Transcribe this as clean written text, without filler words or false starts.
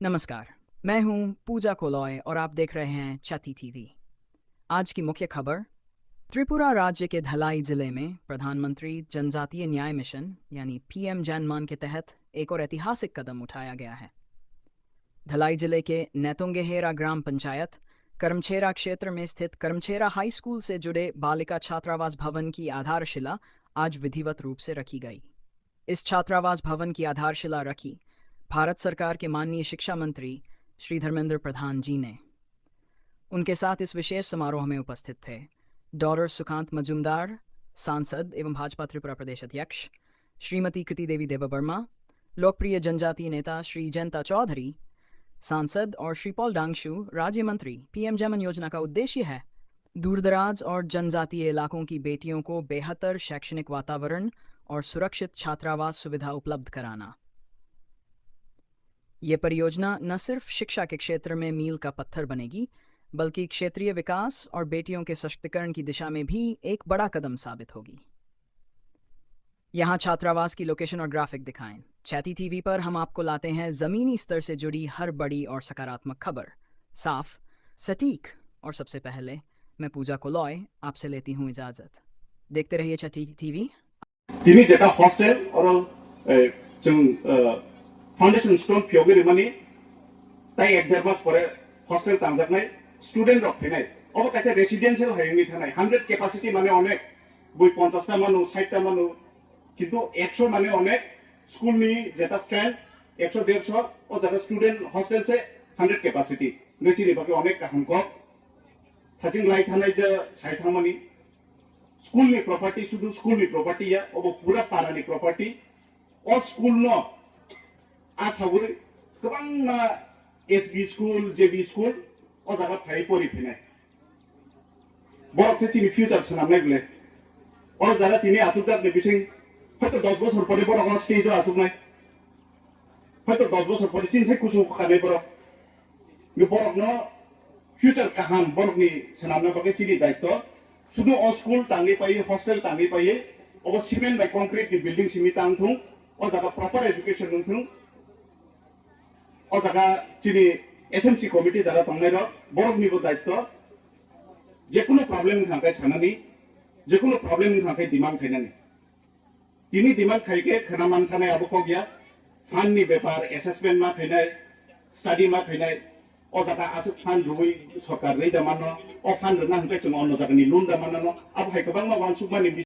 नमस्कार, मैं हूं पूजा कोलॉय और आप देख रहे हैं छती टीवी। आज की मुख्य खबर। त्रिपुरा राज्य के धलाई जिले में प्रधानमंत्री जनजातीय न्याय मिशन यानी पीएम जनमान के तहत एक और ऐतिहासिक कदम उठाया गया है। धलाई जिले के नेतुंगेहेरा ग्राम पंचायत करमछेरा क्षेत्र में स्थित करमछेरा हाई स्कूल से जुड़े बालिका छात्रावास भवन की आधारशिला आज विधिवत रूप से रखी गई। इस छात्रावास भवन की आधारशिला रखी भारत सरकार के माननीय शिक्षा मंत्री श्री धर्मेंद्र प्रधान जी ने। उनके साथ इस विशेष समारोह में उपस्थित थे डॉक्टर सुकांत मजुमदार, सांसद एवं भाजपा त्रिपुरा प्रदेश अध्यक्ष, श्रीमती कृति देवी देवबर्मा, लोकप्रिय जनजातीय नेता श्री जयंता चौधरी, सांसद और श्री पॉल डांगशु, राज्य मंत्री। पीएम जमन योजना का उद्देश्य है दूरदराज और जनजातीय इलाकों की बेटियों को बेहतर शैक्षणिक वातावरण और सुरक्षित छात्रावास सुविधा उपलब्ध कराना। ये परियोजना न सिर्फ शिक्षा के क्षेत्र में मील का पत्थर बनेगी, बल्कि क्षेत्रीय विकास और बेटियों के सशक्तिकरण की दिशा में भी एक बड़ा कदम साबित होगी। यहाँ छात्रावास की लोकेशन और ग्राफिक दिखाएं। छती टीवी पर हम आपको लाते हैं जमीनी स्तर से जुड़ी हर बड़ी और सकारात्मक खबर, साफ, सटीक और सबसे पहले मैं पूजा कोलॉय आपसे लेती हूँ इजाजत। देखते रहिए छती टीवी। दिनै जेटा हस्टेल और जों फाउंडेशन स्टोन फियोगरी मानी ताई एक डेढ़ मास परे हस्टेल तांजाकनाय स्टूडेंट रक फैनाय अब कैसे रेसिडेंशियल हायंगनि थानाय 100 कैपेसिटी माने अनेक बुई 50 टा मानु 60 टा मानु किंतु 100 माने अनेक स्कूल नि जेटा स्टैंड 100 150 और जेटा स्टूडेंट हस्टेल से 100 कैपेसिटी नैचिनि बाकी अनेक काहम को थासिं लाई थानाय जे साइथामनि स्कूल नि प्रॉपर्टी शुद्ध स्कूल नि प्रॉपर्टी या अब पूरा पारा नि प्रॉपर्टी और स्कूल नो आसावै गोबां ना एसबी स्कूल जेबी स्कूल और जगह फाइ परि फैनाय बरक से चिनि फ्यूचर सनामनाय गले और जरा तिनि आसुजात नि बिसिं हयतो 10 बছর পরে বড় স্টেজ আসুকনাय हयतो 10 বছর পরে सिनसे कुसु खानाय बरक बरक नो फ्यूचर काहाम बरक नि सनामना बाके चिनि दायित्व शुद्ध और स्कूल तांगे पाइए हॉस्टल तांगे पाइए और सीमेंट बाय कंक्रीट की बिल्डिंग सिमी तांगथुं और जगह प्रॉपर एजुकेशन नुथुं और जगह चिनी एसएमसी कमिटी जरा तंगने रो बरक निबो दायित्व जेकुनो प्रॉब्लम खांखाय सानानि जेकुनो प्रॉब्लम खांखाय डिमांड खायनानि तिनि डिमांड खायके खनामान थानाय आबो गया फान्ड नि बेपार एसेसमेंट मा खायनाय स्टडी मा खायनाय और जगह आसु फान्ड रुई सरकार रै दमानो और फान्ड रना हंके जों अन्न जगहनि लोन दमानो अब हाय गोबां मा वानसुक मानि